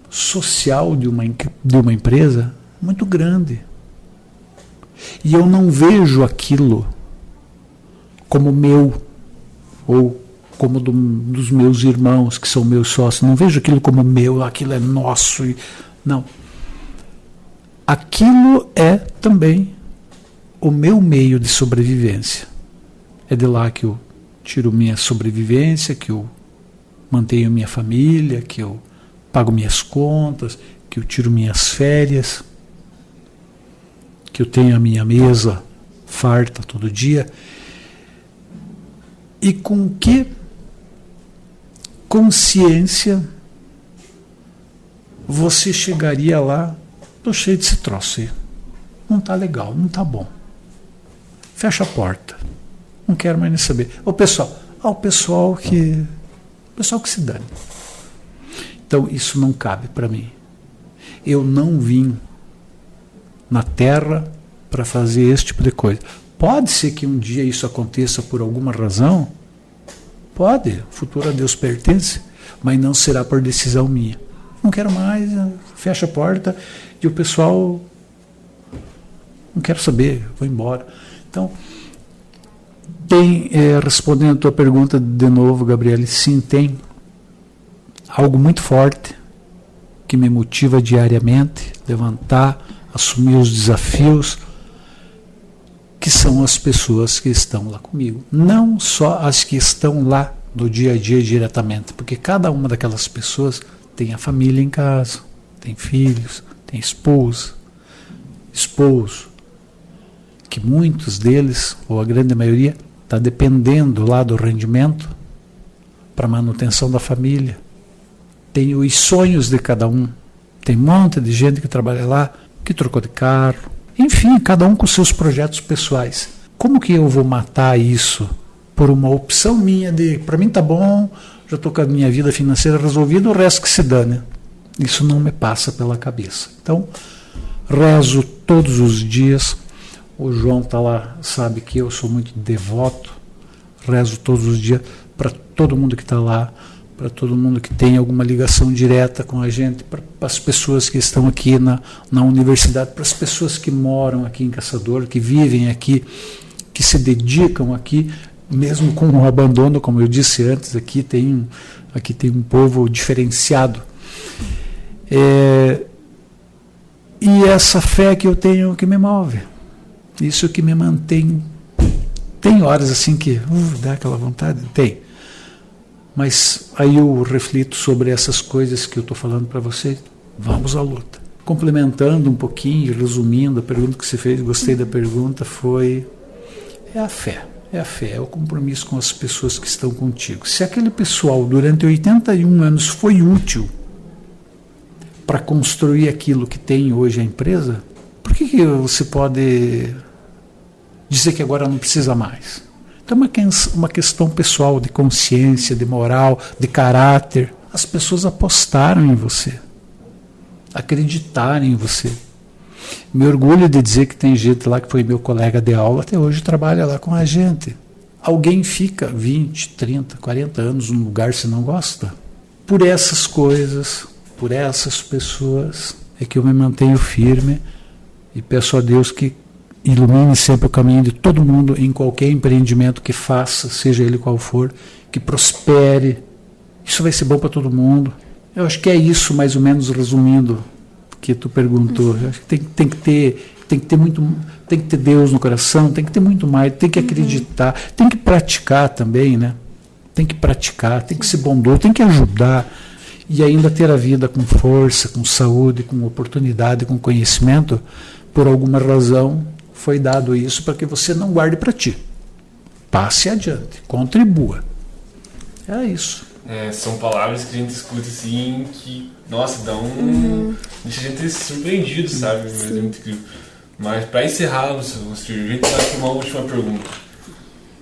social de uma empresa é muito grande. E eu não vejo aquilo como meu, ou como dos meus irmãos, que são meus sócios. Não vejo aquilo como meu, aquilo é nosso. Não. Aquilo é também o meu meio de sobrevivência. É de lá que eu tiro minha sobrevivência, que eu mantenho minha família, que eu pago minhas contas, que eu tiro minhas férias, que eu tenho a minha mesa farta todo dia. E com que consciência você chegaria lá? Estou cheio desse troço aí. Não está legal, não está bom. Fecha a porta. Não quero mais nem saber. O pessoal que se dane. Então isso não cabe para mim. Eu não vim na Terra para fazer esse tipo de coisa. Pode ser que um dia isso aconteça por alguma razão. Pode. O futuro a Deus pertence. Mas não será por decisão minha. Não quero mais. Fecha a porta. E o pessoal, não quero saber, vou embora. Então, respondendo a tua pergunta de novo, Gabriele, sim, tem algo muito forte que me motiva diariamente, levantar, assumir os desafios, que são as pessoas que estão lá comigo. Não só as que estão lá no dia a dia diretamente, porque cada uma daquelas pessoas tem a família em casa, tem filhos, tem esposo, que muitos deles, ou a grande maioria, está dependendo lá do rendimento para manutenção da família. Tem os sonhos de cada um. Tem um monte de gente que trabalha lá, que trocou de carro. Enfim, cada um com seus projetos pessoais. Como que eu vou matar isso por uma opção minha de, para mim tá bom, já estou com a minha vida financeira resolvida, o resto que se dane. Isso não me passa pela cabeça. Então, rezo todos os dias. O João está lá, sabe que eu sou muito devoto. Rezo todos os dias para todo mundo que está lá, para todo mundo que tem alguma ligação direta com a gente, para as pessoas que estão aqui na universidade, para as pessoas que moram aqui em Caçador, que vivem aqui, que se dedicam aqui, mesmo com o abandono, como eu disse antes, aqui tem um povo diferenciado. E essa fé que eu tenho que me move, isso que me mantém. Tem horas assim que dá aquela vontade, tem, mas aí eu reflito sobre essas coisas que eu estou falando para vocês. Vamos à luta. Complementando um pouquinho, resumindo a pergunta que você fez, gostei da pergunta, é a fé, é o compromisso com as pessoas que estão contigo. Se aquele pessoal durante 81 anos foi útil para construir aquilo que tem hoje a empresa, por que você pode dizer que agora não precisa mais? Então é uma questão pessoal, de consciência, de moral, de caráter. As pessoas apostaram em você, acreditaram em você. Me orgulho de dizer que tem gente lá que foi meu colega de aula, até hoje trabalha lá com a gente. Alguém fica 20, 30, 40 anos num lugar se não gosta? Por essas coisas, por essas pessoas é que eu me mantenho firme e peço a Deus que ilumine sempre o caminho de todo mundo em qualquer empreendimento que faça, seja ele qual for, que prospere. Isso vai ser bom para todo mundo. Eu acho que é isso, mais ou menos, resumindo o que tu perguntou. Eu acho que tem que ter Deus no coração, tem que ter muito mais, tem que acreditar, tem que praticar também, né? Tem que praticar, tem que ser bondoso, tem que ajudar. E ainda ter a vida com força, com saúde, com oportunidade, com conhecimento. Por alguma razão foi dado isso para que você não guarde para ti. Passe adiante, contribua. É isso. São palavras que a gente escuta assim, que, nossa, deixa a gente surpreendido, sabe? Mas para encerrar, a gente vai com uma última pergunta.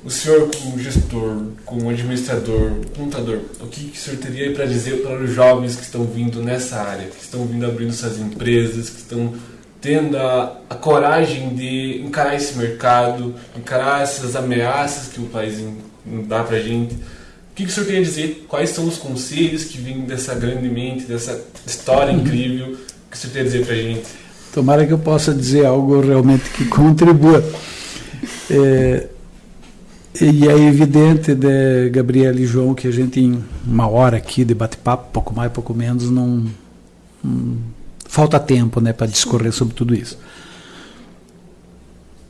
o senhor como gestor, como administrador, contador, o que o senhor teria para dizer para os jovens que estão vindo nessa área, que estão vindo abrindo suas empresas, que estão tendo a coragem de encarar esse mercado, encarar essas ameaças que o país dá para a gente? O que o senhor queria dizer? Quais são os conselhos que vêm dessa grande mente, dessa história incrível que o senhor queria dizer para a gente? Tomara que eu possa dizer algo realmente que contribua. E é evidente, né, Gabriela e João, que a gente em uma hora aqui de bate-papo, pouco mais, pouco menos, não falta tempo, né, para discorrer sobre tudo isso.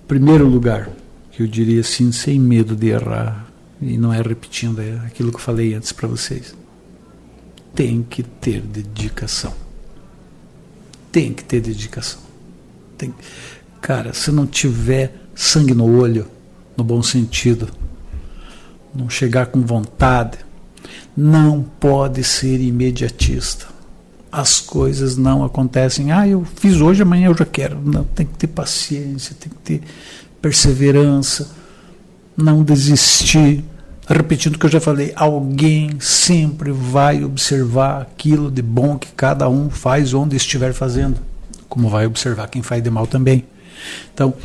Primeiro lugar, que eu diria assim, sem medo de errar, e não é repetindo, é aquilo que eu falei antes para vocês, tem que ter dedicação. Tem que ter dedicação. Cara, se não tiver sangue no olho, no bom sentido, não chegar com vontade, não pode ser imediatista. As coisas não acontecem, eu fiz hoje, amanhã eu já quero. Não, tem que ter paciência, tem que ter perseverança, não desistir. Repetindo o que eu já falei, alguém sempre vai observar aquilo de bom que cada um faz onde estiver fazendo, como vai observar quem faz de mal também. Então,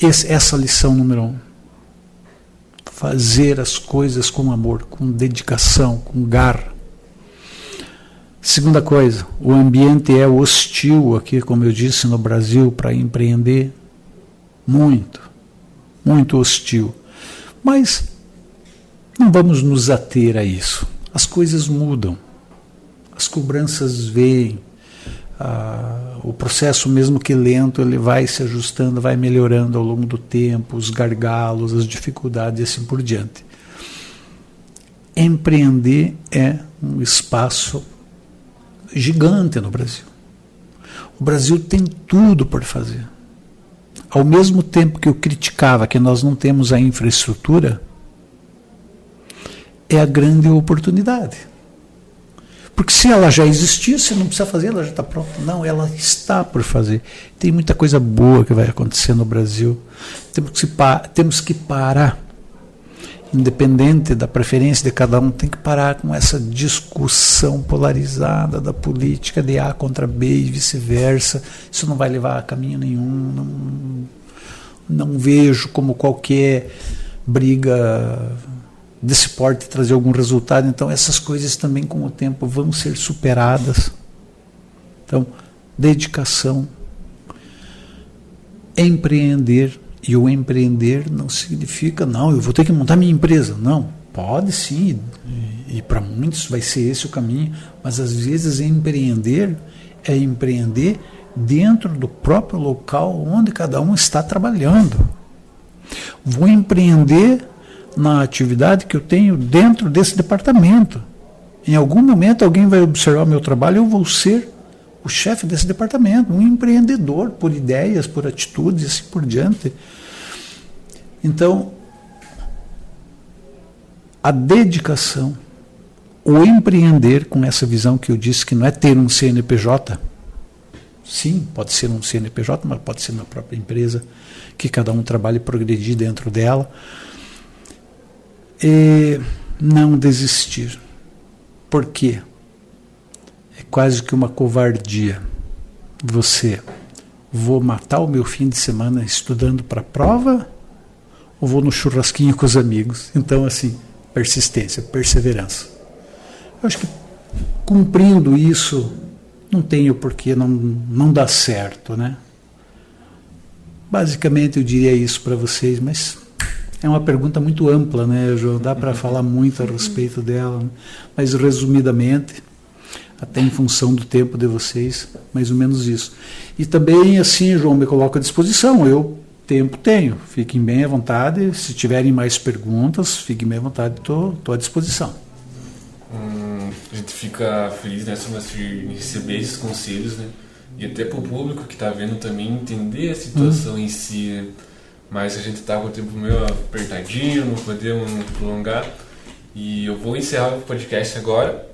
essa lição número 1. Fazer as coisas com amor, com dedicação, com garra. Segunda coisa, o ambiente é hostil aqui, como eu disse, no Brasil, para empreender. Muito, muito hostil. Mas não vamos nos ater a isso. As coisas mudam, as cobranças vêm, o processo, mesmo que lento, ele vai se ajustando, vai melhorando ao longo do tempo, os gargalos, as dificuldades e assim por diante. Empreender é um espaço gigante no Brasil. O Brasil tem tudo por fazer. Ao mesmo tempo que eu criticava que nós não temos a infraestrutura, é a grande oportunidade. Porque se ela já existia, você não precisa fazer, ela já está pronta. Não, ela está por fazer. Tem muita coisa boa que vai acontecer no Brasil. Temos que parar. Independente da preferência de cada um, tem que parar com essa discussão polarizada da política de A contra B e vice-versa. Isso não vai levar a caminho nenhum. Não vejo como qualquer briga desse porte trazer algum resultado. Então essas coisas também com o tempo vão ser superadas. Então, dedicação, empreender. E o empreender não significa, eu vou ter que montar minha empresa. Não, pode sim, e para muitos vai ser esse o caminho, mas às vezes empreender é empreender dentro do próprio local onde cada um está trabalhando. Vou empreender na atividade que eu tenho dentro desse departamento. Em algum momento alguém vai observar o meu trabalho, eu vou ser o chefe desse departamento, um empreendedor por ideias, por atitudes e assim por diante. Então, a dedicação, o empreender com essa visão que eu disse que não é ter um CNPJ, sim, pode ser um CNPJ, mas pode ser na própria empresa, que cada um trabalhe e progredir dentro dela, e não desistir. Por quê? É quase que uma covardia. Vou matar o meu fim de semana estudando para a prova ou vou no churrasquinho com os amigos? Então, assim, persistência, perseverança. Eu acho que cumprindo isso, não tenho porquê não dar certo, né? Basicamente eu diria isso para vocês, mas é uma pergunta muito ampla, né, João? Dá para falar muito a respeito dela, né? Mas resumidamente, até em função do tempo de vocês, mais ou menos isso. E também, assim, João, me coloco à disposição, eu tempo tenho, fiquem bem à vontade, se tiverem mais perguntas, fiquem bem à vontade, estou à disposição. A gente fica feliz, né, em receber esses conselhos, né, e até para o público que está vendo também entender a situação em si, né, mas a gente está com o tempo meio apertadinho, não podemos prolongar, e eu vou encerrar o podcast agora.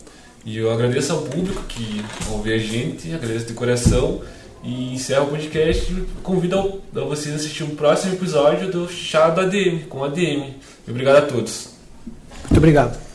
E eu agradeço ao público que ouve a gente, agradeço de coração E encerro o podcast e convido a vocês a assistir um próximo episódio do Chá do ADM, com ADM. Obrigado a todos. Muito obrigado.